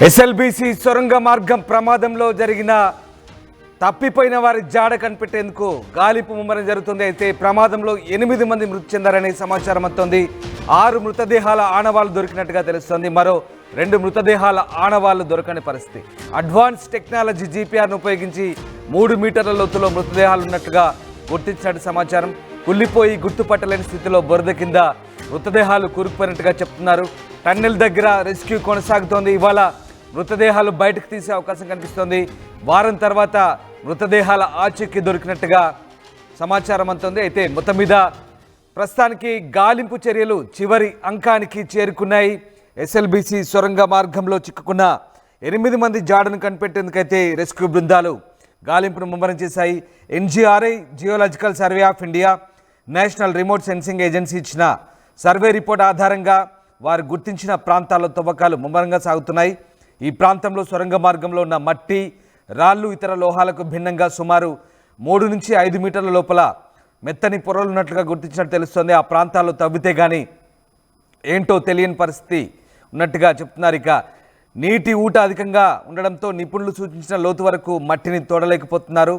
SLBC సొరంగ మార్గం ప్రమాదంలో జరిగిన తప్పిపోయిన వారి జాడ కనిపెట్టేందుకు గాలింపు ముమ్మరం జరుగుతుంది. అయితే ప్రమాదంలో 8 మంది మృతి చెందారనే సమాచారం వస్తోంది. 6 మృతదేహాల ఆనవాళ్లు దొరికినట్టుగా తెలుస్తోంది. మరో 2 మృతదేహాల ఆనవాళ్లు దొరకని పరిస్థితి. అడ్వాన్స్ టెక్నాలజీ జీపీఆర్ను ఉపయోగించి 3 మీటర్ల లోతులో మృతదేహాలు ఉన్నట్టుగా గుర్తించినట్టు సమాచారం. కుళ్ళిపోయి గుర్తుపట్టలేని స్థితిలో బురద కింద మృతదేహాలు కూరుకుపోయినట్టుగా చెప్తున్నారు. టన్నెల్ దగ్గర రెస్క్యూ కొనసాగుతోంది. ఇవాళ మృతదేహాలు బయటకు తీసే అవకాశం కనిపిస్తోంది. వారం తర్వాత మృతదేహాల ఆచూకీ దొరికినట్టుగా సమాచారం అందుతోంది. అయితే మొత్తం మీద ప్రస్తుతానికి గాలింపు చర్యలు చివరి అంకానికి చేరుకున్నాయి. ఎస్ఎల్బీసీ సొరంగ మార్గంలో చిక్కుకున్న 8 మంది జాడను కనిపెట్టేందుకైతే రెస్క్యూ బృందాలు గాలింపును ముమ్మరం చేశాయి. NGRI, geological survey of India, national remote sensing agency ఇచ్చిన సర్వే రిపోర్ట్ ఆధారంగా వారు గుర్తించిన ప్రాంతాల్లో తవ్వకాలు ముమ్మరంగా సాగుతున్నాయి. ఈ ప్రాంతంలో సొరంగ మార్గంలో ఉన్న మట్టి, రాళ్ళు, ఇతర లోహాలకు భిన్నంగా సుమారు 3 నుంచి 5 మీటర్ల లోపల మెత్తని పొరలు ఉన్నట్లుగా గుర్తించినట్టు తెలుస్తోంది. ఆ ప్రాంతాల్లో తవ్వితే కానీ ఏంటో తెలియని పరిస్థితి ఉన్నట్టుగా చెప్తున్నారు. ఇక నీటి ఊట అధికంగా ఉండడంతో నిపుణులు సూచించిన లోతు వరకు మట్టిని తోడలేకపోతున్నారు.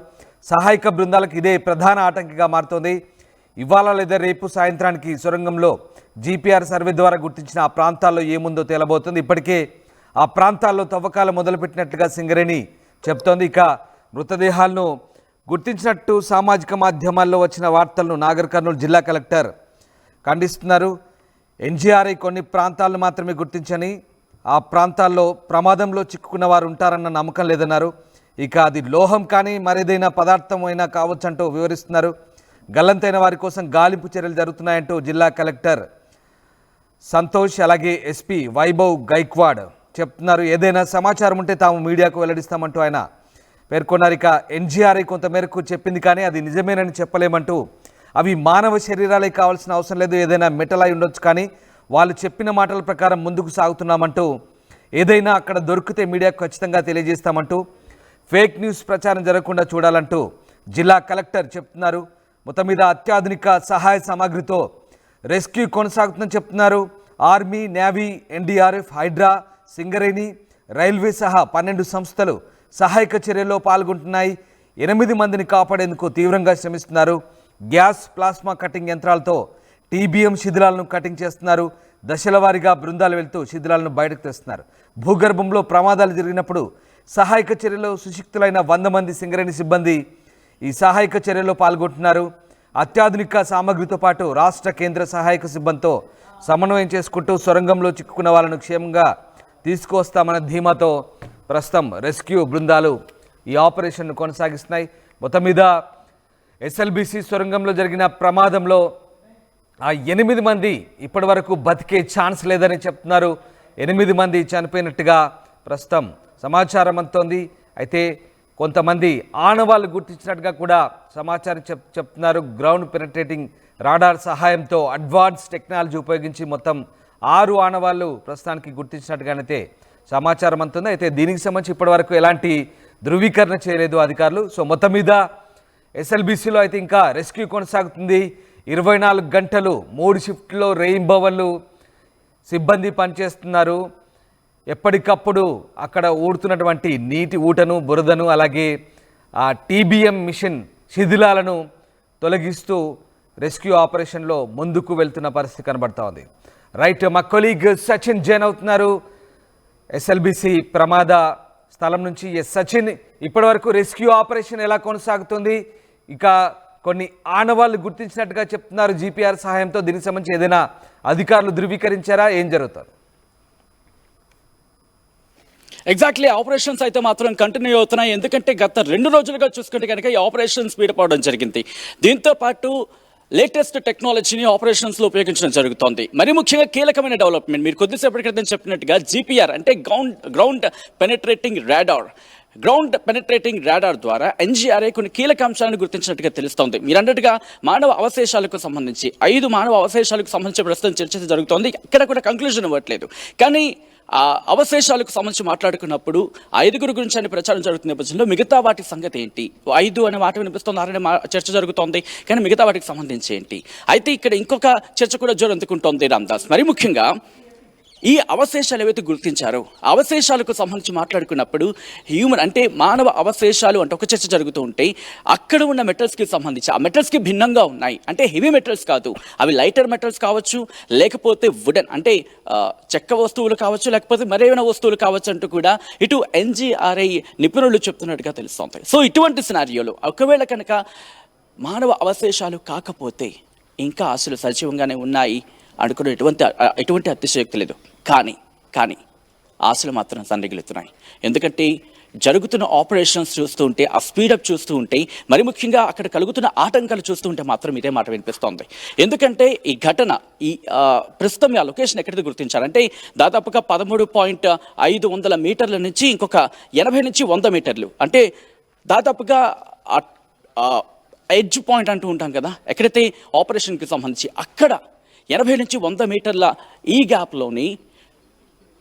సహాయక బృందాలకు ఇదే ప్రధాన ఆటంకిగా మారుతోంది. ఇవాళ లేదా రేపు సాయంత్రానికి సొరంగంలో జీపీఆర్ సర్వే ద్వారా గుర్తించిన ఆ ప్రాంతాల్లో ఏముందో తేలబోతుంది. ఇప్పటికే ఆ ప్రాంతాల్లో తవ్వకాలు మొదలుపెట్టినట్లుగా సింగరేణి చెప్తోంది. ఇక మృతదేహాలను గుర్తించినట్టు సామాజిక మాధ్యమాల్లో వచ్చిన వార్తలను నాగర్ కర్నూలు జిల్లా కలెక్టర్ ఖండిస్తున్నారు. ఎన్జీఆర్ఐ కొన్ని ప్రాంతాలను మాత్రమే గుర్తించని, ఆ ప్రాంతాల్లో ప్రమాదంలో చిక్కుకున్న వారు ఉంటారన్న నమ్మకం లేదన్నారు. ఇక అది లోహం కానీ మరేదైనా పదార్థం అయినా కావచ్చంటూ వివరిస్తున్నారు. గల్లంతైన వారి కోసం గాలింపు చర్యలు జరుగుతున్నాయంటూ జిల్లా కలెక్టర్ సంతోష్, అలాగే ఎస్పీ వైభవ్ గైక్వాడ్ చెప్తున్నారు. ఏదైనా సమాచారం ఉంటే తాము మీడియాకు వెల్లడిస్తామంటూ ఆయన పేర్కొన్నారు. ఇక ఎన్జీఆర్ఐ కొంతమేరకు చెప్పింది కానీ అది నిజమేనని చెప్పలేమంటూ, అవి మానవ శరీరాలే కావాల్సిన అవసరం లేదు, ఏదైనా మెటల్ అయి ఉండొచ్చు, కానీ వాళ్ళు చెప్పిన మాటల ప్రకారం ముందుకు సాగుతున్నామంటూ, ఏదైనా అక్కడ దొరికితే మీడియాకు ఖచ్చితంగా తెలియజేస్తామంటూ, ఫేక్ న్యూస్ ప్రచారం జరగకుండా చూడాలంటూ జిల్లా కలెక్టర్ చెప్తున్నారు. మొత్తం మీద అత్యాధునిక సహాయ సామాగ్రితో రెస్క్యూ కొనసాగుతుందని చెప్తున్నారు. Army, navy, NDRF, Hydraa, Singareni, railway సహా 12 సంస్థలు సహాయక చర్యల్లో పాల్గొంటున్నాయి. 8 మందిని కాపాడేందుకు తీవ్రంగా శ్రమిస్తున్నారు. గ్యాస్, ప్లాస్మా కటింగ్ యంత్రాలతో టీబీఎం శిథిలాలను కటింగ్ చేస్తున్నారు. దశల వారీగా బృందాలు వెళ్తూ శిథిలాలను బయటకు తెస్తున్నారు. భూగర్భంలో ప్రమాదాలు జరిగినప్పుడు సహాయక చర్యలో సుశిక్తులైన 100 మంది సింగరేణి సిబ్బంది ఈ సహాయక చర్యలో పాల్గొంటున్నారు. అత్యాధునిక సామగ్రితో పాటు రాష్ట్ర, కేంద్ర సహాయక సిబ్బందితో సమన్వయం చేసుకుంటూ సొరంగంలో చిక్కుకున్న వాళ్ళను క్షేమంగా తీసుకువస్తామన్న ధీమాతో ప్రస్తుతం రెస్క్యూ బృందాలు ఈ ఆపరేషన్ను కొనసాగిస్తున్నాయి. మొత్తం మీద ఎస్ఎల్బీసీ సొరంగంలో జరిగిన ప్రమాదంలో ఆ 8 మంది ఇప్పటి వరకు బతికే ఛాన్స్ లేదని చెప్తున్నారు. 8 మంది చనిపోయినట్టుగా ప్రస్తుతం సమాచారం అందుతోంది. అయితే కొంతమంది ఆనవాళ్ళు గుర్తించినట్టుగా కూడా సమాచారం చెప్తున్నారు. గ్రౌండ్ పెనట్రేటింగ్ రాడార్ సహాయంతో అడ్వాన్స్ టెక్నాలజీ ఉపయోగించి మొత్తం 6 ఆనవాళ్ళు ప్రస్తుతానికి గుర్తించినట్టుగానైతే సమాచారం అందుతుంది. అయితే దీనికి సంబంధించి ఇప్పటివరకు ఎలాంటి ధృవీకరణ చేయలేదు అధికారులు. సో మొత్తం మీద ఎస్ఎల్బీసీలో అయితే ఇంకా రెస్క్యూ కొనసాగుతుంది. 24 గంటలు 3 షిఫ్ట్లో రెయిన్బోవన్లు సిబ్బంది పనిచేస్తున్నారు. ఎప్పటికప్పుడు అక్కడ ఊడుతున్నటువంటి నీటి ఊటను, బురదను, అలాగే ఆ టీబీఎం మిషన్ శిథిలాలను తొలగిస్తూ రెస్క్యూ ఆపరేషన్లో ముందుకు వెళ్తున్న పరిస్థితి కనబడతా ఉంది. రైట్, మా కొలీగ్ సచిన్ జైన్ అవుతున్నారు ఎస్ఎల్బీసీ ప్రమాద స్థలం నుంచి. సచిన్, ఇప్పటివరకు రెస్క్యూ ఆపరేషన్ ఎలా కొనసాగుతుంది? ఇక కొన్ని ఆనవాళ్ళు గుర్తించినట్టుగా చెప్తున్నారు జీపీఆర్ సహాయంతో. దీనికి సంబంధించి ఏదైనా అధికారులు ధృవీకరించారా? ఏం జరుగుతుంది? ఎగ్జాక్ట్లీ, ఆపరేషన్స్ అయితే మాత్రం కంటిన్యూ అవుతున్నాయి. ఎందుకంటే గత 2 రోజులుగా చూసుకుంటే కనుక ఈ ఆపరేషన్ స్పీడప్ అవడం జరిగింది. దీంతో పాటు లేటెస్ట్ టెక్నాలజీని ఆపరేషన్స్లో ఉపయోగించడం జరుగుతోంది. మరి ముఖ్యంగా కీలకమైన డెవలప్మెంట్, మీరు కొద్దిసేపటి క్రితం చెప్పినట్టుగా జీపీఆర్ అంటే గ్రౌండ్ పెనట్రేటింగ్ రాడార్ ద్వారా ఎన్జీఆర్ఐ కొన్ని కీలక అంశాలను గుర్తించినట్టుగా తెలుస్తోంది. మీరు అన్నట్టుగా మానవ అవశేషాలకు సంబంధించి 5 మానవ అవశేషాలకు సంబంధించి ప్రస్తుతం చర్చ జరుగుతోంది. ఇక్కడ కూడా కంక్లూజన్ ఇవ్వట్లేదు. కానీ ఆ అవశేషాలకు సంబంధించి మాట్లాడుకున్నప్పుడు 5 గురించి అని ప్రచారం జరుగుతున్న నేపథ్యంలో మిగతా వాటి సంగతి ఏంటి? 5 అనే మాట వినిపిస్తున్నారనే చర్చ జరుగుతోంది, కానీ మిగతా వాటికి సంబంధించి ఏంటి? అయితే ఇక్కడ ఇంకొక చర్చ కూడా జోరందుకుంటోంది రామ్దాస్. మరి ముఖ్యంగా ఈ అవశేషాలు ఏవైతే గుర్తించారో అవశేషాలకు సంబంధించి మాట్లాడుకున్నప్పుడు హ్యూమన్ అంటే మానవ అవశేషాలు అంటే ఒక చర్చ జరుగుతూ ఉంటే అక్కడ ఉన్న మెటల్స్కి సంబంధించి ఆ మెటల్స్కి భిన్నంగా ఉన్నాయి. అంటే హెవీ మెటల్స్ కాదు, అవి లైటర్ మెటల్స్ కావచ్చు, లేకపోతే వుడెన్ అంటే చెక్క వస్తువులు కావచ్చు, లేకపోతే మరేమైనా వస్తువులు కావచ్చు అంటూ కూడా ఇటు NGRI నిపుణులు చెప్తున్నట్టుగా తెలుస్తుంది. సో ఇటువంటి సినారియోలో ఒకవేళ కనుక మానవ అవశేషాలు కాకపోతే ఇంకా అసలు సజీవంగానే ఉన్నాయి అనుకునే ఎటువంటి అతిశయోక్తి లేదు. కానీ ఆశలు మాత్రం సన్నగిలుతున్నాయి. ఎందుకంటే జరుగుతున్న ఆపరేషన్స్ చూస్తూ ఉంటే, ఆ స్పీడప్ చూస్తూ ఉంటే, మరి ముఖ్యంగా అక్కడ కలుగుతున్న ఆటంకాలు చూస్తూ ఉంటే మాత్రం ఇదే మాట వినిపిస్తోంది. ఎందుకంటే ఈ ఘటన ప్రస్తుతం ఆ లొకేషన్ ఎక్కడికి గుర్తించారంటే దాదాపుగా 13.500 మీటర్ల నుంచి ఇంకొక 80 నుంచి 100 మీటర్లు అంటే దాదాపుగా ఎడ్జ్ పాయింట్ అంటూ ఉంటాం కదా, ఎక్కడైతే ఆపరేషన్కి సంబంధించి అక్కడ 80 నుంచి 100 మీటర్ల ఈ గ్యాప్లోని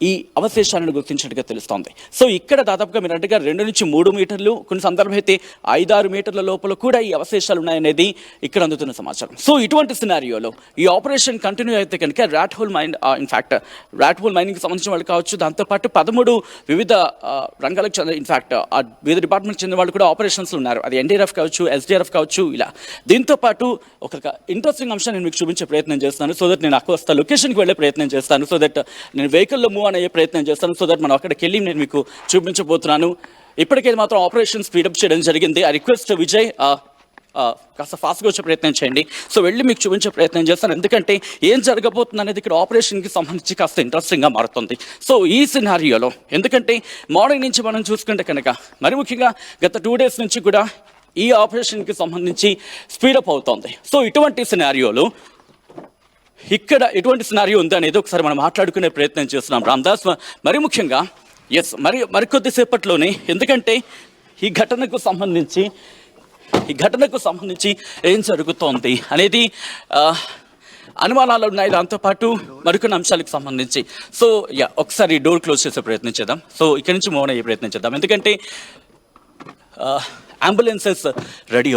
ఈ అవశేషాలను గుర్తించినట్టుగా తెలుస్తోంది. సో ఇక్కడ దాదాపుగా మీరు అన్నట్టుగా 2 నుంచి 3 మీటర్లు, కొన్ని సందర్భం అయితే 5-6 మీటర్ల లోపల కూడా ఈ అవశేషాలు ఉన్నాయనేది ఇక్కడ అందుతున్న సమాచారం. సో ఇటువంటి సినారియోలో ఈ ఆపరేషన్ కంటిన్యూ అయితే కనుక ర్యాట్ హోల్ మైనింగ్కి సంబంధించిన వాళ్ళు కావచ్చు, దాంతోపాటు 13 వివిధ రంగాలకు చెందిన ఇన్ఫ్యాక్ట్ వివిధ డిపార్ట్మెంట్కి చెందిన వాళ్ళు కూడా ఆపరేషన్స్లో ఉన్నారు. అది NDRF కావచ్చు, SDRF కావచ్చు ఇలా. దీంతోపాటు ఒక ఇంట్రెస్టింగ్ అంశం నేను మీకు చూపించే ప్రయత్నం చేస్తాను. సో దట్ నేను అక్కడ లొకేషన్కి వెళ్ళే ప్రయత్నం చేస్తాను. సో దట్ నేను వెహికల్లో మూవ్ అయ్యే ప్రయత్నం చేస్తాను. సో దట్ మనం అక్కడికి వెళ్ళి నేను మీకు చూపించబోతున్నాను. ఇప్పటికే మాత్రం ఆపరేషన్ స్పీడప్ చేయడం జరిగింది. ఆ రిక్వెస్ట్ విజయ్ కాస్త ఫాస్ట్గా వచ్చే ప్రయత్నం చేయండి. సో వెళ్ళి మీకు చూపించే ప్రయత్నం చేస్తాను. ఎందుకంటే ఏం జరగబోతుంది అనేది ఇక్కడ ఆపరేషన్కి సంబంధించి కాస్త ఇంట్రెస్టింగ్గా మారుతుంది. సో ఈ సినారియోలో ఎందుకంటే మార్నింగ్ నుంచి మనం చూసుకుంటే కనుక మరి ముఖ్యంగా గత 2 డేస్ నుంచి కూడా ఈ ఆపరేషన్కి సంబంధించి స్పీడప్ అవుతోంది. సో ఇటువంటి సినారియోలో ఇక్కడ ఎటువంటి సినారియో ఉంది అనేది ఒకసారి మనం మాట్లాడుకునే ప్రయత్నం చేస్తున్నాం రామ్దాస్. మరి ముఖ్యంగా మరికొద్దిసేపట్లోనే ఎందుకంటే ఈ ఘటనకు సంబంధించి ఏం జరుగుతోంది అనేది అనుమానాలు ఉన్నాయి. దాంతోపాటు మరికొన్ని అంశాలకు సంబంధించి సో ఒకసారి డోర్ క్లోజ్ చేసే ప్రయత్నం చేద్దాం. సో ఇక్కడి నుంచి మూవ్ అయ్యే ప్రయత్నం చేద్దాం. ఎందుకంటే అంబులెన్సెస్ రెడీ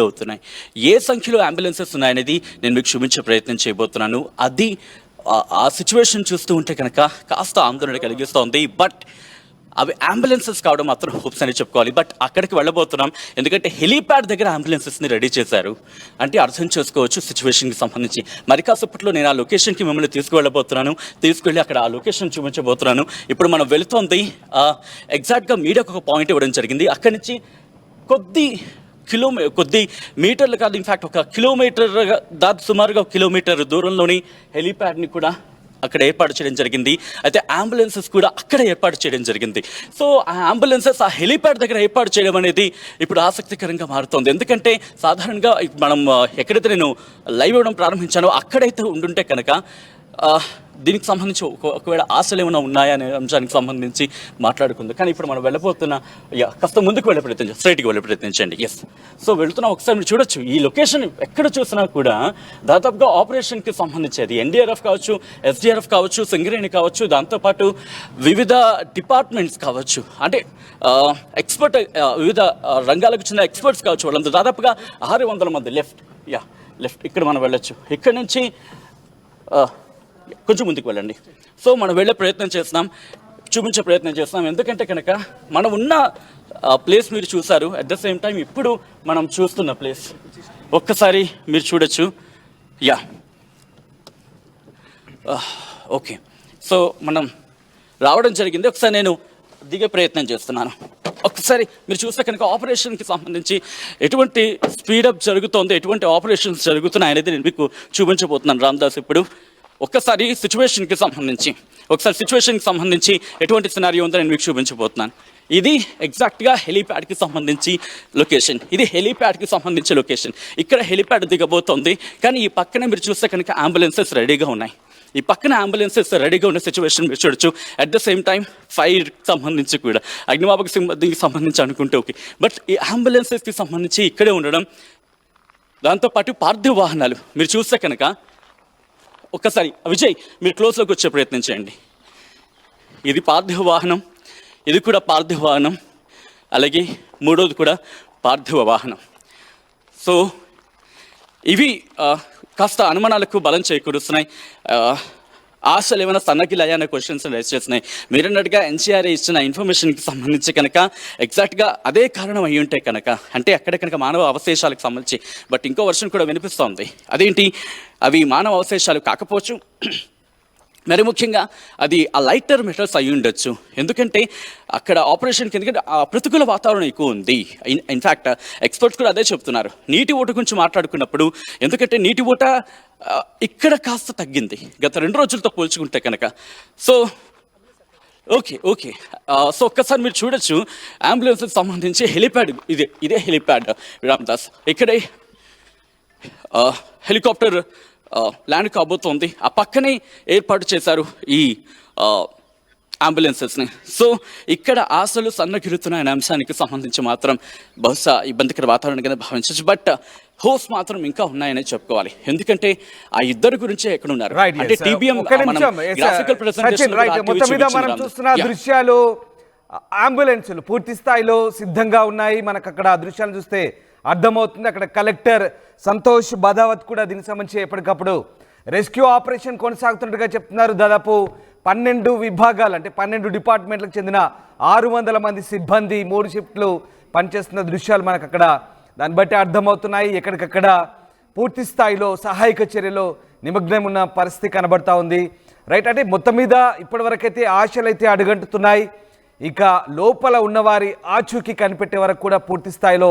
అవుతున్నాయి. ఏ సంఖ్యలో అంబులెన్సెస్ ఉన్నాయనేది నేను మీకు చూపించే ప్రయత్నం చేయబోతున్నాను. అది ఆ సిచ్యువేషన్ చూస్తూ ఉంటే కనుక కాస్త ఆందోళన కలిగిస్తోంది. బట్ అవి అంబులెన్సెస్ కావడం మాత్రం హోప్స్ అని చెప్పుకోవాలి. బట్ అక్కడికి వెళ్ళబోతున్నాం ఎందుకంటే హెలీప్యాడ్ దగ్గర అంబులెన్సెస్ని రెడీ చేశారు అంటే అర్థం చేసుకోవచ్చు సిచ్యువేషన్కి సంబంధించి. మరి కాసేపట్లో నేను ఆ లొకేషన్కి మిమ్మల్ని తీసుకువెళ్ళి అక్కడ ఆ లొకేషన్ చూపించబోతున్నాను. ఇప్పుడు మనం వెళుతోంది ఎగ్జాక్ట్గా మీడియాకు ఒక పాయింట్ ఇవ్వడం జరిగింది. అక్కడి నుంచి కొద్ది మీటర్లు కాదు, ఇన్ఫ్యాక్ట్ ఒక కిలోమీటర్ సుమారుగా 1 కిలోమీటర్ దూరంలోని హెలీప్యాడ్ని కూడా అక్కడ ఏర్పాటు చేయడం జరిగింది. అయితే అంబులెన్సెస్ కూడా అక్కడ ఏర్పాటు చేయడం జరిగింది. సో ఆ అంబులెన్సెస్ ఆ హెలీప్యాడ్ దగ్గర ఏర్పాటు చేయడం అనేది ఇప్పుడు ఆసక్తికరంగా మారుతోంది. ఎందుకంటే సాధారణంగా మనం ఎక్కడైతే నేను లైవ్ ఇవ్వడం ప్రారంభించానో అక్కడైతే ఉండుంటే కనుక దీనికి సంబంధించి ఒకవేళ ఆశలు ఏమైనా ఉన్నాయా అనే అంశానికి సంబంధించి మాట్లాడుకుందాం. కానీ ఇప్పుడు మనం వెళ్ళబోతున్న కాస్త ముందుకు స్ట్రైట్గా వెళ్ళే ప్రయత్నించండి. ఎస్, సో వెళ్తున్నాం. ఒకసారి మీరు చూడొచ్చు ఈ లొకేషన్ ఎక్కడ చూసినా కూడా దాదాపుగా ఆపరేషన్కి సంబంధించేది NDRF కావచ్చు, SDRF కావచ్చు, సింగరేణి కావచ్చు, దాంతోపాటు వివిధ డిపార్ట్మెంట్స్ కావచ్చు, అంటే వివిధ రంగాలకు చెందిన ఎక్స్పర్ట్స్ కావచ్చు, వాళ్ళందరూ దాదాపుగా 600 మంది లెఫ్ట్ ఇక్కడ మనం వెళ్ళొచ్చు. ఇక్కడ నుంచి కొంచెం ముందుకు వెళ్ళండి. సో మనం వెళ్ళే ప్రయత్నం చేస్తున్నాం, చూపించే ప్రయత్నం చేస్తున్నాం. ఎందుకంటే కనుక మనం ఉన్న ప్లేస్ మీరు చూసారు, అట్ ద సేమ్ టైం ఇప్పుడు మనం చూస్తున్న ప్లేస్ ఒక్కసారి మీరు చూడొచ్చు. ఓకే, సో మనం రావడం జరిగింది. ఒకసారి నేను దిగే ప్రయత్నం చేస్తున్నాను. ఒకసారి మీరు చూస్తే కనుక ఆపరేషన్కి సంబంధించి ఎటువంటి స్పీడప్ జరుగుతోంది, ఎటువంటి ఆపరేషన్స్ జరుగుతున్నాయి అనేది నేను మీకు చూపించబోతున్నాను రామ్దాస్. ఇప్పుడు ఒక్కసారి సిచ్యువేషన్కి సంబంధించి ఎటువంటి సినారియో ఉందో నేను మీకు చూపించబోతున్నాను. ఇది ఎగ్జాక్ట్గా హెలీప్యాడ్కి సంబంధించి లొకేషన్. ఇక్కడ హెలీప్యాడ్ దిగబోతోంది. కానీ ఈ పక్కనే మీరు చూస్తే కనుక అంబులెన్సెస్ రెడీగా ఉన్నాయి. ఈ పక్కన అంబులెన్సెస్ రెడీగా ఉన్న సిచ్యువేషన్ మీరు చూడొచ్చు. అట్ ద సేమ్ టైం ఫైర్కి సంబంధించి కూడా అగ్నిమాపక సిబ్బందికి సంబంధించి అనుకుంటే ఓకే, బట్ ఈ అంబులెన్సెస్కి సంబంధించి ఇక్కడే ఉండడం, దాంతోపాటు పార్థివ వాహనాలు మీరు చూస్తే కనుక ఒక్కసారి విజయ్ మీరు క్లోజ్లోకి వచ్చే ప్రయత్నం చేయండి. ఇది పార్థివ వాహనం, ఇది కూడా పార్థివ వాహనం, అలాగే మూడోది కూడా పార్థివ వాహనం. సో ఇవి కాస్త అనుమానాలకు బలం చేకూరుస్తున్నాయి. ఆశలు ఏమైనా సన్నగిలాయా అనే క్వశ్చన్స్ రైజ్ చేస్తున్నాయి. మీరన్నట్టుగా ఎన్సీఆర్ఏ ఇచ్చిన ఇన్ఫర్మేషన్కి సంబంధించి కనుక ఎగ్జాక్ట్గా అదే కారణం అయి ఉంటే కనుక, అంటే అక్కడ కనుక మానవ అవశేషాలకు సంబంధించి బట్ ఇంకో వర్షన్ కూడా వినిపిస్తోంది. అదేంటి, అవి మానవ అవశేషాలు కాకపోవచ్చు, మరి ముఖ్యంగా అది ఆ లైటర్ మెటల్స్ అయి ఉండొచ్చు. ఎందుకంటే అక్కడ ఆపరేషన్కి ఎందుకంటే ప్రతికూల వాతావరణం ఎక్కువ ఉంది. ఇన్ఫ్యాక్ట్ ఎక్స్పర్ట్స్ కూడా అదే చెప్తున్నారు. నీటి ఊట గురించి మాట్లాడుకున్నప్పుడు, ఎందుకంటే నీటి ఊట ఇక్కడ కాస్త తగ్గింది గత 2 రోజులతో పోల్చుకుంటే కనుక. సో ఓకే సో ఒక్కసారి మీరు చూడొచ్చు, అంబులెన్స్కి సంబంధించి హెలిప్యాడ్ ఇదే హెలిప్యాడ్ రామ్దాస్. ఇక్కడే హెలికాప్టర్ ల్యాండ్ కాబోతోంది. ఆ పక్కనే ఏర్పాటు చేశారు ఈ అంబులెన్సెస్ని. సో ఇక్కడ ఆశలు సన్నగిరుతున్నాయనే అంశానికి సంబంధించి మాత్రం బహుశా ఇబ్బందికర వాతావరణంగా భావించవచ్చు. బట్ హోప్స్ మాత్రం ఇంకా ఉన్నాయని చెప్పుకోవాలి. ఎందుకంటే ఆ ఇద్దరు గురించే ఎక్కడ ఉన్నారు అంటే TBM గ్రాఫికల్ ప్రెజెంటేషన్ మొత్తం మీద మనం చూస్తున్న దృశ్యాలు అంబులెన్సులు పూర్తి స్థాయిలో సిద్ధంగా ఉన్నాయి. మనకు అక్కడ దృశ్యాలు చూస్తే అర్థమవుతుంది. అక్కడ కలెక్టర్ సంతోష్ బదావత్ కూడా దీనికి సంబంధించి ఎప్పటికప్పుడు రెస్క్యూ ఆపరేషన్ కొనసాగుతున్నట్టుగా చెప్తున్నారు. దాదాపు 12 విభాగాలు అంటే 12 డిపార్ట్మెంట్లకు చెందిన 600 మంది సిబ్బంది 3 షిఫ్ట్లు పనిచేస్తున్న దృశ్యాలు మనకు అక్కడ దాన్ని బట్టి అర్థమవుతున్నాయి. ఎక్కడికక్కడ పూర్తి స్థాయిలో సహాయక చర్యలో నిమగ్నం ఉన్న పరిస్థితి కనబడతా ఉంది. రైట్, అంటే మొత్తం మీద ఇప్పటివరకైతే ఆశలు అయితే అడుగంటుతున్నాయి. ఇక లోపల ఉన్నవారి ఆచూకీ కనిపెట్టే వరకు కూడా పూర్తి స్థాయిలో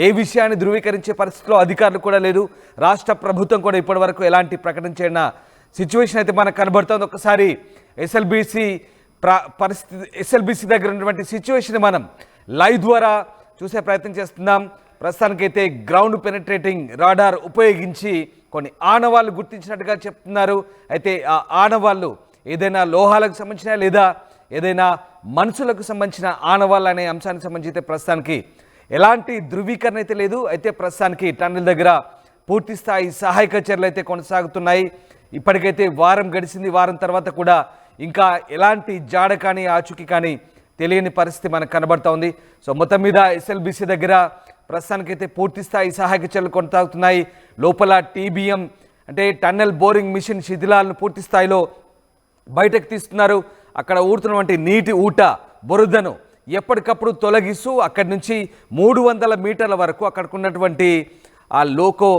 ఏ విషయాన్ని ధృవీకరించే పరిస్థితిలో అధికారులు కూడా లేదు. రాష్ట్ర ప్రభుత్వం కూడా ఇప్పటి వరకు ఎలాంటి ప్రకటన చేయన సిచ్యువేషన్ అయితే మనకు కనబడుతుంది. ఒకసారి ఎస్ఎల్బిసి దగ్గర ఉన్నటువంటి సిచ్యువేషన్ మనం లైవ్ ద్వారా చూసే ప్రయత్నం చేస్తున్నాం. ప్రస్తుతానికైతే గ్రౌండ్ పెనిట్రేటింగ్ రాడార్ ఉపయోగించి కొన్ని ఆనవాళ్ళు గుర్తించినట్టుగా చెప్తున్నారు. అయితే ఆ ఆనవాళ్ళు ఏదైనా లోహాలకు సంబంధించిన లేదా ఏదైనా మనుషులకు సంబంధించిన ఆనవాళ్ళు అనే అంశానికి సంబంధించి అయితే ప్రస్తుతానికి ఎలాంటి ధృవీకరణ అయితే లేదు. అయితే ప్రస్తుతానికి టన్నెల్ దగ్గర పూర్తి స్థాయి సహాయక చర్యలు అయితే కొనసాగుతున్నాయి. ఇప్పటికైతే వారం గడిచింది. వారం తర్వాత కూడా ఇంకా ఎలాంటి జాడ కానీ ఆచూకీ కానీ తెలియని పరిస్థితి మనకు కనబడుతూ ఉంది. సో మొత్తం మీద ఎస్ఎల్బిసి దగ్గర ప్రస్తుతానికైతే పూర్తి స్థాయి సహాయక చర్యలు కొనసాగుతున్నాయి. లోపల TBM అంటే టన్నెల్ బోరింగ్ మిషన్ శిథిలాలను పూర్తి స్థాయిలో బయటకు తీస్తున్నారు. అక్కడ ఊడుతున్నటువంటి నీటి ఊట బురదను ఎప్పటికప్పుడు తొలగిస్తూ అక్కడి నుంచి 300 మీటర్ల వరకు అక్కడికి ఉన్నటువంటి ఆ లోకో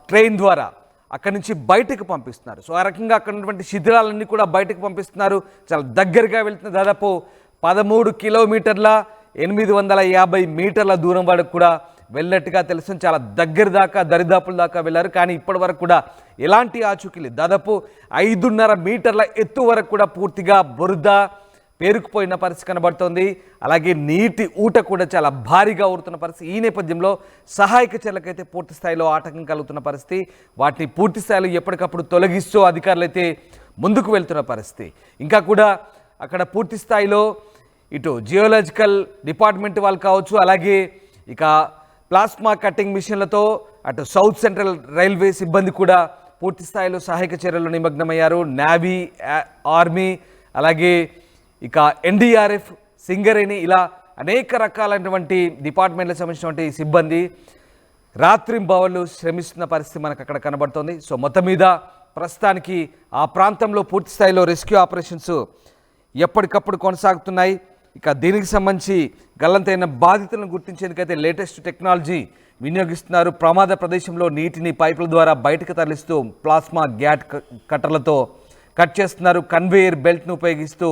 ట్రైన్ ద్వారా అక్కడి నుంచి బయటకు పంపిస్తున్నారు. సో ఆ రకంగా అక్కడ ఉన్నటువంటి శిథిలాలన్నీ కూడా బయటకు పంపిస్తున్నారు. చాలా దగ్గరగా వెళ్తున్న దాదాపు 13 కిలోమీటర్ల 850 మీటర్ల దూరం వరకు కూడా వెళ్ళినట్టుగా తెలుసు. చాలా దగ్గర దాకా దరిదాపుల దాకా వెళ్ళారు. కానీ ఇప్పటి వరకు కూడా ఎలాంటి ఆచూకీ లేదు. దాదాపు 5.5 మీటర్ల ఎత్తు వరకు కూడా పూర్తిగా బురద పేరుకుపోయిన పరిస్థితి కనబడుతోంది. అలాగే నీటి ఊట కూడా చాలా భారీగా ఊరుతున్న పరిస్థితి. ఈ నేపథ్యంలో సహాయక చర్యలకైతే పూర్తి స్థాయిలో ఆటంకం కలుగుతున్న పరిస్థితి. వాటిని పూర్తి స్థాయిలో ఎప్పటికప్పుడు తొలగిస్తూ అధికారులు అయితే ముందుకు వెళ్తున్న పరిస్థితి. ఇంకా కూడా అక్కడ పూర్తి స్థాయిలో ఇటు జియోలాజికల్ డిపార్ట్మెంట్ వాళ్ళు కావచ్చు, అలాగే ఇక ప్లాస్మా కట్టింగ్ మిషన్లతో అటు సౌత్ సెంట్రల్ రైల్వే సిబ్బంది కూడా పూర్తి స్థాయిలో సహాయక చర్యల్లో నిమగ్నమయ్యారు. నేవీ, ఆర్మీ, అలాగే ఇక NDRF, సింగరేణి, ఇలా అనేక రకాలైనటువంటి డిపార్ట్మెంట్లకు సంబంధించినటువంటి సిబ్బంది రాత్రింబవళ్ళు శ్రమిస్తున్న పరిస్థితి మనకు అక్కడ కనబడుతోంది. సో మొత్తం మీద ప్రస్తుతానికి ఆ ప్రాంతంలో పూర్తి స్థాయిలో రెస్క్యూ ఆపరేషన్స్ ఎప్పటికప్పుడు కొనసాగుతున్నాయి. ఇక దీనికి సంబంధించి గల్లంతైన బాధితులను గుర్తించేందుకైతే లేటెస్ట్ టెక్నాలజీ వినియోగిస్తున్నారు. ప్రమాద ప్రదేశంలో నీటిని పైపుల ద్వారా బయటకు తరలిస్తూ ప్లాస్మా గ్యాట్ కట్టర్లతో కట్ చేస్తున్నారు. కన్వేయర్ బెల్ట్ను ఉపయోగిస్తూ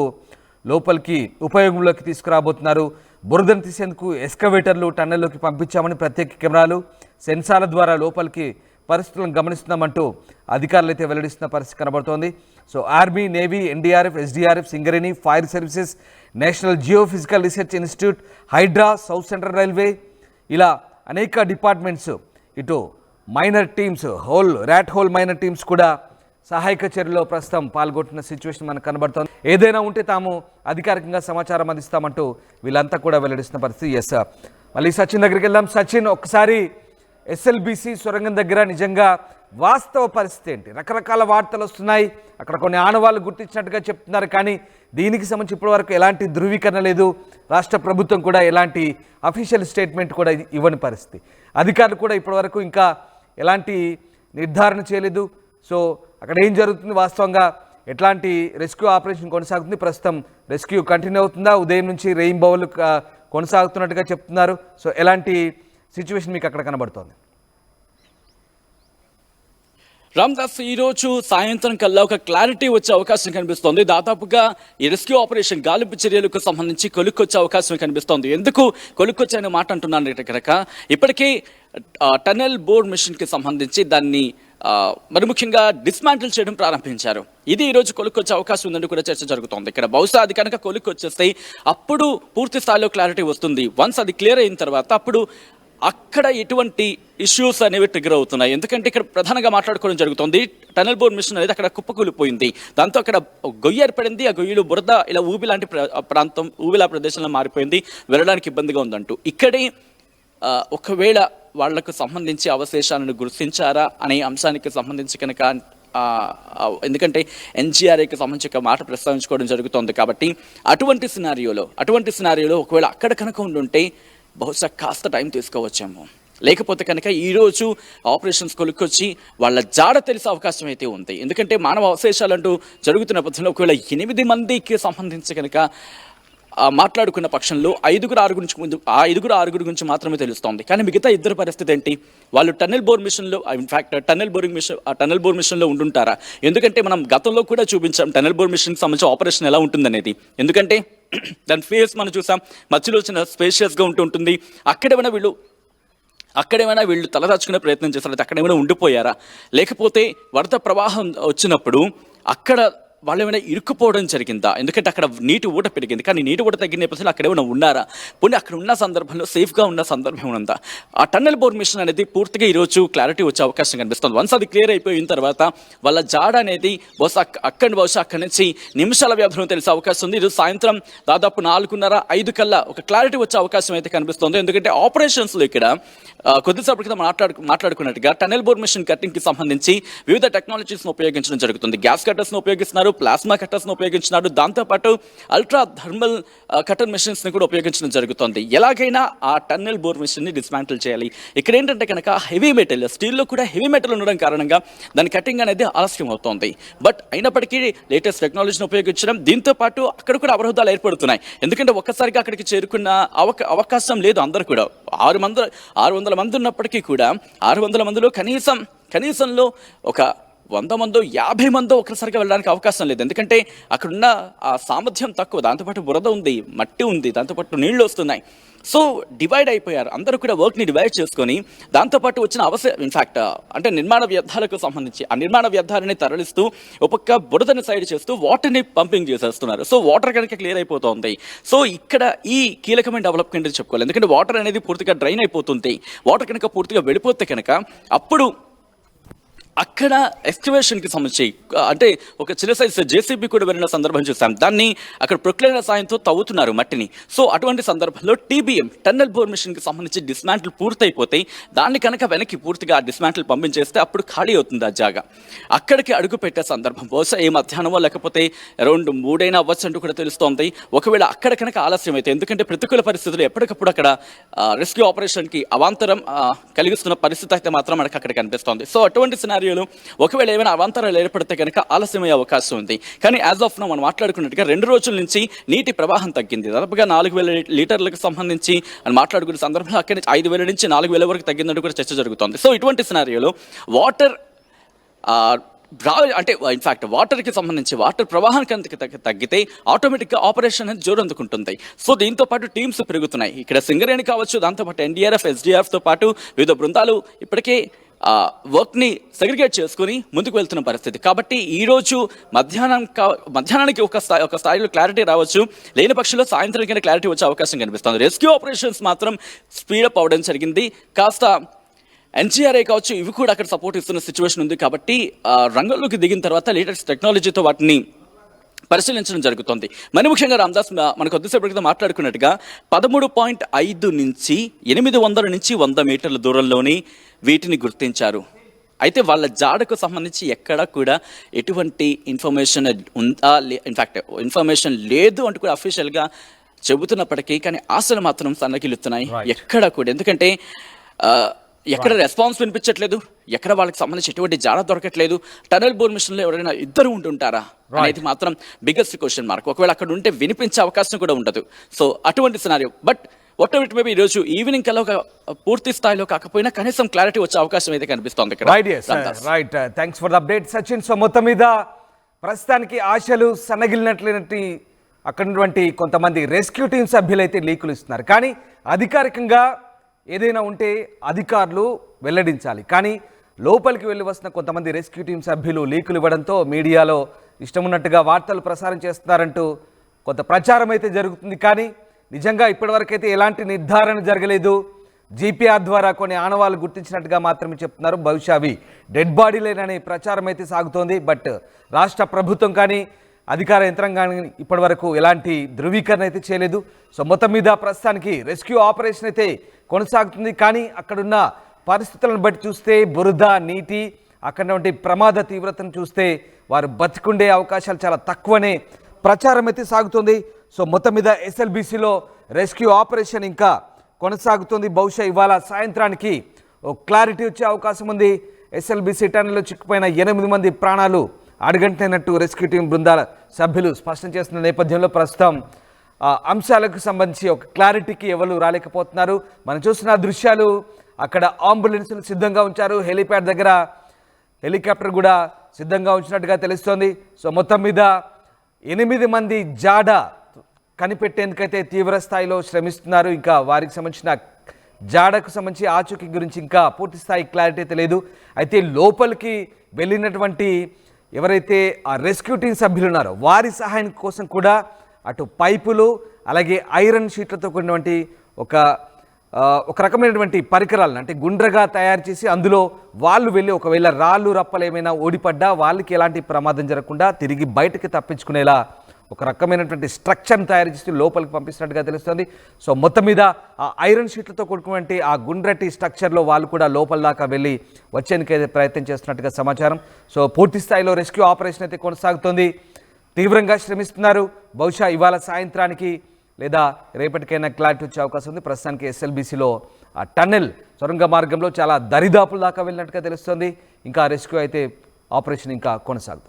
లోపలికి ఉపయోగంలోకి తీసుకురాబోతున్నారు. బురదను తీసేందుకు ఎస్కవేటర్లు టన్నెల్లోకి పంపించామని ప్రత్యేక కెమెరాలు, సెన్సార్ల ద్వారా లోపలికి పరిస్థితులను గమనిస్తున్నామంటూ అధికారులు అయితే వెల్లడిస్తున్న పరిస్థితి కనబడుతోంది. So army, navy, NDRF, SDRF, Singareni, fire services, national geophysical research institute, Hydraa, south central railway, ఇలా అనేక డిపార్ట్మెంట్స్, ఇటు miner teams, rat hole miner teams కూడా సహాయక చర్యలో ప్రస్తుతం పాల్గొంటున్న సిచ్యువేషన్ మనకు కనబడుతోంది. ఏదైనా ఉంటే తాము అధికారికంగా సమాచారం అందిస్తామంటూ వీళ్ళంతా కూడా వెల్లడిస్తున్న పరిస్థితి. ఎస్, మళ్ళీ సచిన్ దగ్గరికి వెళ్దాం. సచిన్, ఒక్కసారి ఎస్ఎల్బిసి సొరంగం దగ్గర నిజంగా వాస్తవ పరిస్థితి ఏంటి? రకరకాల వార్తలు వస్తున్నాయి. అక్కడ కొన్ని ఆనవాళ్ళు గుర్తించినట్టుగా చెప్తున్నారు. కానీ దీనికి సంబంధించి ఇప్పటివరకు ఎలాంటి ధృవీకరణ లేదు. రాష్ట్ర ప్రభుత్వం కూడా ఎలాంటి అఫీషియల్ స్టేట్మెంట్ కూడా ఇవ్వని పరిస్థితి. అధికారులు కూడా ఇప్పటివరకు ఇంకా ఎలాంటి నిర్ధారణ చేయలేదు. సో అక్కడ ఏం జరుగుతుంది, వాస్తవంగా ఎట్లాంటి రెస్క్యూ ఆపరేషన్ కొనసాగుతుంది? ప్రస్తుతం రెస్క్యూ కంటిన్యూ అవుతుందా? ఉదయం నుంచి రెయిన్బోలు కొనసాగుతున్నట్టుగా చెప్తున్నారు. సో ఎలాంటి సిచ్యువేషన్ మీకు అక్కడ కనబడుతోంది? రామ్దాస్, ఈ రోజు సాయంత్రం కల్లా ఒక క్లారిటీ వచ్చే అవకాశం కనిపిస్తోంది. దాదాపుగా ఈ రెస్క్యూ ఆపరేషన్ గాలింపు చర్యలకు సంబంధించి కొలుక్కొచ్చే అవకాశం కనిపిస్తోంది. ఎందుకు కొలుక్కొచ్చే అనే మాట అంటున్నాను కనుక ఇప్పటికే టన్నెల్ బోర్ మిషన్ కి సంబంధించి దాన్ని మరి ముఖ్యంగా డిస్మాంటిల్ చేయడం ప్రారంభించారు. ఇది ఈ రోజు కొలుక్కొచ్చే అవకాశం ఉందని కూడా చర్చ జరుగుతోంది. ఇక్కడ బహుశా అది కనుక కొలుక్కొచ్చేస్తే అప్పుడు పూర్తి స్థాయిలో క్లారిటీ వస్తుంది. వన్స్ అది క్లియర్ అయిన తర్వాత అప్పుడు అక్కడ ఎటువంటి ఇష్యూస్ అనేవి ట్రిగర్ అవుతున్నాయి. ఎందుకంటే ఇక్కడ ప్రధానంగా మాట్లాడుకోవడం జరుగుతుంది. టనల్ బోర్ మిషన్ అనేది అక్కడ కుప్పకూలిపోయింది. దాంతో అక్కడ గొయ్యి ఏర్పడింది. ఆ గొయ్యిలో బురద ఇలా ఊబి లాంటి ప్రాంతం, ఊబిలా ప్రదేశంలో మారిపోయింది. వెళ్ళడానికి ఇబ్బందిగా ఉందంటూ ఇక్కడే ఒకవేళ వాళ్లకు సంబంధించి అవశేషాలను గుర్తించారా అనే అంశానికి సంబంధించి కనుక ఎందుకంటే ఎన్జీఆర్ఏకి సంబంధించి ఒక మాట ప్రస్తావించుకోవడం జరుగుతోంది. కాబట్టి అటువంటి సినారియోలో ఒకవేళ అక్కడ కనుక ఉండుంటే బహుశా కాస్త టైం తీసుకోవచ్చేమో. లేకపోతే కనుక ఈరోజు ఆపరేషన్స్ కొలుక్కొచ్చి వాళ్ళ జాడ తెలిసే అవకాశం అయితే ఉంది. ఎందుకంటే మానవ అవశేషాలు అంటూ జరుగుతున్న నేపథ్యంలో ఒకవేళ 8 మందికి సంబంధించి కనుక మాట్లాడుకున్న పక్షంలో 5-6 గురించి మాత్రమే తెలుస్తోంది. కానీ మిగతా 2 పరిస్థితి ఏంటి? వాళ్ళు టన్నెల్ బోర్ మిషన్లో ఉండుంటారా? ఎందుకంటే మనం గతంలో కూడా చూపించాం టన్నెల్ బోర్ మిషన్కి సంబంధించిన ఆపరేషన్ ఎలా ఉంటుందనేది. ఎందుకంటే దాని ఫేస్ మనం చూసాం, మధ్యలో వచ్చిన స్పేషియస్గా ఉంటుంది. అక్కడేమైనా వీళ్ళు తలదాచుకునే ప్రయత్నం చేస్తారు, అయితే అక్కడేమైనా ఉండిపోయారా? లేకపోతే వరద ప్రవాహం వచ్చినప్పుడు అక్కడ వాళ్ళు ఏమైనా ఇరుక్కుపోవడం జరిగిందా? ఎందుకంటే అక్కడ నీటి ఊట పెరిగింది, కానీ నీటి ఊట తగ్గిన నేపథ్యంలో అక్కడ ఏమైనా ఉన్నారా? పోనీ అక్కడ ఉన్న సందర్భంలో సేఫ్గా ఉన్న సందర్భం ఉందా? ఆ టన్నెల్ బోర్ మిషన్ అనేది పూర్తిగా ఈరోజు క్లారిటీ వచ్చే అవకాశం కనిపిస్తుంది. వన్స్ అది క్లియర్ అయిపోయిన తర్వాత వాళ్ళ జాడ అనేది బహుశా అక్కడి నుంచి నిమిషాల వ్యవధిలో తెలిసే అవకాశం ఉంది. ఈరోజు సాయంత్రం దాదాపు 4:30-5 కల్లా ఒక క్లారిటీ వచ్చే అవకాశం అయితే కనిపిస్తుంది. ఎందుకంటే ఆపరేషన్స్లో ఇక్కడ కొద్దిసేపటి క్రితం మాట్లాడుకున్నట్టుగా టన్నెల్ బోర్ మిషన్ కట్టింగ్కి సంబంధించి వివిధ టెక్నాలజీస్ను ఉపయోగించడం జరుగుతుంది. గ్యాస్ కట్టర్స్ను ఉపయోగిస్తున్నారు, ప్లాస్మా కట్టర్స్ను ఉపయోగించినారు, దాంతోపాటు అల్ట్రా థర్మల్ కటర్ మెషిన్స్ని కూడా ఉపయోగించడం జరుగుతుంది. ఎలాగైనా ఆ టన్నెల్ బోర్ మిషన్ని డిస్మాంటిల్ చేయాలి. ఇక్కడ ఏంటంటే కనుక హెవీ మెటల్, స్టీల్లో కూడా హెవీ మెటల్ ఉండడం కారణంగా దాని కటింగ్ అనేది ఆలస్యం అవుతోంది. బట్ అయినప్పటికీ లేటెస్ట్ టెక్నాలజీని ఉపయోగించడం, దీంతో పాటు అక్కడ కూడా అవరోధాలు ఏర్పడుతున్నాయి. ఎందుకంటే ఒక్కసారిగా అక్కడికి చేరుకున్న అవకాశం లేదు. అందరూ కూడా 600 మంది ఉన్నప్పటికీ కూడా 600 మందిలో కనీసంలో ఒక 100 మందో 50 మందో ఒకసారిగా వెళ్ళడానికి అవకాశం లేదు. ఎందుకంటే అక్కడున్న ఆ సామర్థ్యం తక్కువ, దాంతోపాటు బురద ఉంది, మట్టి ఉంది, దాంతోపాటు నీళ్లు వస్తున్నాయి. సో డివైడ్ అయిపోయారు. అందరూ కూడా వర్క్ని డివైడ్ చేసుకొని దాంతోపాటు వచ్చిన ఇన్ఫ్యాక్ట్ అంటే నిర్మాణ వ్యర్థాలకు సంబంధించి ఆ నిర్మాణ వ్యర్థాలని తరలిస్తూ ఒక పక్క బురదని సైడ్ చేస్తూ వాటర్ని పంపింగ్ చేసేస్తున్నారు. సో వాటర్ కనుక క్లియర్ అయిపోతుంది. సో ఇక్కడ ఈ కీలకమైన డెవలప్మెంట్ చెప్పుకోవాలి. ఎందుకంటే వాటర్ అనేది పూర్తిగా డ్రైన్ అయిపోతుంది. వాటర్ కనుక పూర్తిగా వెళ్ళిపోతే కనుక అప్పుడు అక్కడ ఎక్స్కవేషన్కి సంబంధించి అంటే ఒక చిన్న సైజు జేసీబీ కూడా వెళ్ళిన సందర్భం చూసాం. దాన్ని అక్కడ ప్రొక్లైనర్ సాయంతో తవ్వుతున్నారు మట్టిని. సో అటువంటి సందర్భంలో టీబీఎం టన్నెల్ బోర్ మిషన్కి సంబంధించి డిస్మాంటిల్ పూర్తయిపోతే దాన్ని కనుక వెనక్కి పూర్తిగా డిస్మాంటిల్ పంపించేస్తే అప్పుడు ఖాళీ అవుతుంది ఆ జాగా. అక్కడికి అడుగు పెట్టే సందర్భం బహుశా ఏ మధ్యాహ్నమో లేకపోతే అరౌండ్ 3 అవ్వచ్చు అంటూ కూడా తెలుస్తోంది. ఒకవేళ అక్కడ కనుక ఆలస్యం అయితే, ఎందుకంటే ప్రతికూల పరిస్థితులు ఎప్పటికప్పుడు అక్కడ రెస్క్యూ ఆపరేషన్కి అవాంతరం కలిగిస్తున్న పరిస్థితి అయితే మాత్రం మనకు అక్కడ కనిపిస్తోంది. సో అటువంటి సినారియో ఒకవేళ ఏమైనా అవాంతరాలు ఏర్పడితే కనుక ఆలస్యమయ్యే అవకాశం ఉంది. కానీ యాజ్ ఆఫ్ నౌ మనం మాట్లాడుకున్నట్టుగా 2 రోజుల నుంచి నీటి ప్రవాహం తగ్గింది. దాదాపుగా 4000 లీటర్లకు సంబంధించి అని మాట్లాడుకునే సందర్భంలో అక్కడి నుంచి 5000 నుంచి 4000 వరకు తగ్గిందంటూ కూడా చర్చ జరుగుతోంది. సో ఇటువంటి సినారియోలో వాటర్ అంటే ఇన్ఫాక్ట్ వాటర్కి సంబంధించి వాటర్ ప్రవాహానికి తగ్గితే ఆటోమేటిక్గా ఆపరేషన్ అనేది జోరు అందుకుంటుంది. సో దీంతో పాటు టీమ్స్ పెరుగుతున్నాయి. ఇక్కడ సింగరేణి కావచ్చు, దాంతోపాటు ఎన్డీఆర్ఎఫ్, ఎస్డీఆర్ఎఫ్తో పాటు వివిధ బృందాలు ఇప్పటికే వర్క్ని సెగ్రిగేట్ చేసుకుని ముందుకు వెళ్తున్న పరిస్థితి. కాబట్టి ఈరోజు మధ్యాహ్నానికి ఒక స్థాయిలో క్లారిటీ రావచ్చు. లేని పక్షంలో సాయంత్రానికైనా క్లారిటీ వచ్చే అవకాశం కనిపిస్తుంది. రెస్క్యూ ఆపరేషన్స్ మాత్రం స్పీడప్ అవ్వడం జరిగింది. కాస్త ఎన్జీఆర్ఏ కావచ్చు, ఇవి కూడా అక్కడ సపోర్ట్ ఇస్తున్న సిచ్యువేషన్ ఉంది. కాబట్టి రంగంలోకి దిగిన తర్వాత లేటెస్ట్ టెక్నాలజీతో వాటిని పరిశీలించడం జరుగుతుంది. మరి ముఖ్యంగా రామ్దాస్ మనకు కొద్దిసేపటి క్రితం మాట్లాడుకున్నట్టుగా 13.5 నుంచి 800 నుంచి 100 మీటర్ల దూరంలోని వీటిని గుర్తించారు. అయితే వాళ్ళ జాడకు సంబంధించి ఎక్కడ కూడా ఎటువంటి ఇన్ఫర్మేషన్ ఉందా, ఇన్ఫాక్ట్ ఇన్ఫర్మేషన్ లేదు అంటూ కూడా అఫీషియల్గా చెబుతున్నప్పటికీ కానీ ఆశలు మాత్రం సన్నగిలుతున్నాయి ఎక్కడ కూడా. ఎందుకంటే ఎక్కడ రెస్పాన్స్ వినిపించట్లేదు, ఎక్కడ వాళ్ళకి సంబంధించి ఎటువంటి జాడ దొరకట్లేదు. టనల్ బోర్ మిషన్ లో ఎవరైనా ఇద్దరు ఉంటుంటారా అనేది మాత్రం బిగ్గెస్ట్ క్వశ్చన్ మార్క్. ఒకవేళ అక్కడ ఉంటే వినిపించే అవకాశం కూడా ఉండదు. సో అటువంటి scenario. But what ever it may be, ఈ రోజు ఈవినింగ్ కల్లా ఒక పూర్తి స్థాయిలో కాకపోయినా కనీసం క్లారిటీ వచ్చే అవకాశం అయితే కనిపిస్తోంది ఇక్కడ. Right, thanks for the update Sachin. So మొత్తం మీద ప్రస్తుతానికి ఆశలు సన్నగిలినట్లేనట్టు అక్కడ ఉన్నటువంటి కొంతమంది రెస్క్యూ టీమ్ సభ్యులు అయితే లీకులు ఇస్తున్నారు. కానీ అధికారికంగా ఏదైనా ఉంటే అధికారులు వెల్లడించాలి. కానీ లోపలికి వెళ్ళి వస్తున్న కొంతమంది రెస్క్యూ టీమ్ సభ్యులు లీకులు ఇవ్వడంతో మీడియాలో ఇష్టం ఉన్నట్టుగా వార్తలు ప్రసారం చేస్తున్నారంటూ కొంత ప్రచారం అయితే జరుగుతుంది. కానీ నిజంగా ఇప్పటివరకైతే ఎలాంటి నిర్ధారణ జరగలేదు. జీపీఆర్ ద్వారా కొన్ని ఆనవాళ్ళు గుర్తించినట్టుగా మాత్రమే చెప్తున్నారు. బహుశా అవి డెడ్ బాడీలేననే ప్రచారం అయితే సాగుతోంది. బట్ రాష్ట్ర ప్రభుత్వం కానీ అధికార యంత్రాంగాన్ని ఇప్పటివరకు ఎలాంటి ధృవీకరణ అయితే చేయలేదు. సో మొత్తం మీద ప్రస్తుతానికి రెస్క్యూ ఆపరేషన్ అయితే కొనసాగుతుంది. కానీ అక్కడున్న పరిస్థితులను బట్టి చూస్తే బురద, నీటి, అక్కడ ప్రమాద తీవ్రతను చూస్తే వారు బతికుండే అవకాశాలు చాలా తక్కువనే ప్రచారం అయితే సాగుతుంది. సో మొత్తం మీద ఎస్ఎల్బీసీలో రెస్క్యూ ఆపరేషన్ ఇంకా కొనసాగుతుంది. బహుశా ఇవాళ సాయంత్రానికి ఓ క్లారిటీ వచ్చే అవకాశం ఉంది. ఎస్ఎల్బీసీ టన్నెల్లో చిక్కుపోయిన 8 మంది ప్రాణాలు అడుగంటినట్టు రెస్క్యూ టీం బృందాల సభ్యులు స్పష్టం చేస్తున్న నేపథ్యంలో ప్రస్తుతం అంశాలకు సంబంధించి ఒక క్లారిటీకి ఎవరు రాలేకపోతున్నారు. మనం చూస్తున్న దృశ్యాలు, అక్కడ అంబులెన్సులు సిద్ధంగా ఉంచారు. హెలీప్యాడ్ దగ్గర హెలికాప్టర్ కూడా సిద్ధంగా ఉంచినట్టుగా తెలుస్తోంది. సో మొత్తం మీద 8 మంది జాడ కనిపెట్టేందుకైతే తీవ్ర స్థాయిలో శ్రమిస్తున్నారు. ఇంకా వారికి సంబంధించిన జాడకు సంబంధించి ఆచూకీ గురించి ఇంకా పూర్తి స్థాయి క్లారిటీ అయితే లేదు. అయితే లోపలికి వెళ్ళినటువంటి ఎవరైతే ఆ రెస్క్యూ టీం సభ్యులు ఉన్నారో వారి సహాయం కోసం కూడా అటు పైపులు అలాగే ఐరన్ షీట్లతో కూడినటువంటి ఒక రకమైనటువంటి పరికరాలను అంటే గుండ్రగా తయారు చేసి అందులో వాళ్ళు వెళ్ళి ఒకవేళ రాళ్ళు రప్పలు ఏమైనా ఓడిపడ్డా వాళ్ళకి ఎలాంటి ప్రమాదం జరగకుండా తిరిగి బయటకి తప్పించుకునేలా ఒక రకమైనటువంటి స్ట్రక్చర్ని తయారు చేసి లోపలికి పంపిస్తున్నట్టుగా తెలుస్తుంది. సో మొత్తం మీద ఆ ఐరన్ షీట్లతో కూడుకున్నటువంటి ఆ గుండ్రటి స్ట్రక్చర్లో వాళ్ళు కూడా లోపల దాకా వెళ్ళి వచ్చేందుకైతే ప్రయత్నం చేస్తున్నట్టుగా సమాచారం. సో పూర్తి స్థాయిలో రెస్క్యూ ఆపరేషన్ అయితే కొనసాగుతోంది. తీవ్రంగా శ్రమిస్తున్నారు. బహుశా ఇవాళ సాయంత్రానికి లేదా రేపటికైనా క్లారిటీ వచ్చే అవకాశం ఉంది. ప్రస్తుతానికి ఎస్ఎల్బీసీలో ఆ టన్నెల్ సొరంగ మార్గంలో చాలా దరిదాపుల దాకా వెళ్ళినట్టుగా తెలుస్తుంది. ఇంకా రెస్క్యూ అయితే ఆపరేషన్ ఇంకా కొనసాగుతుంది.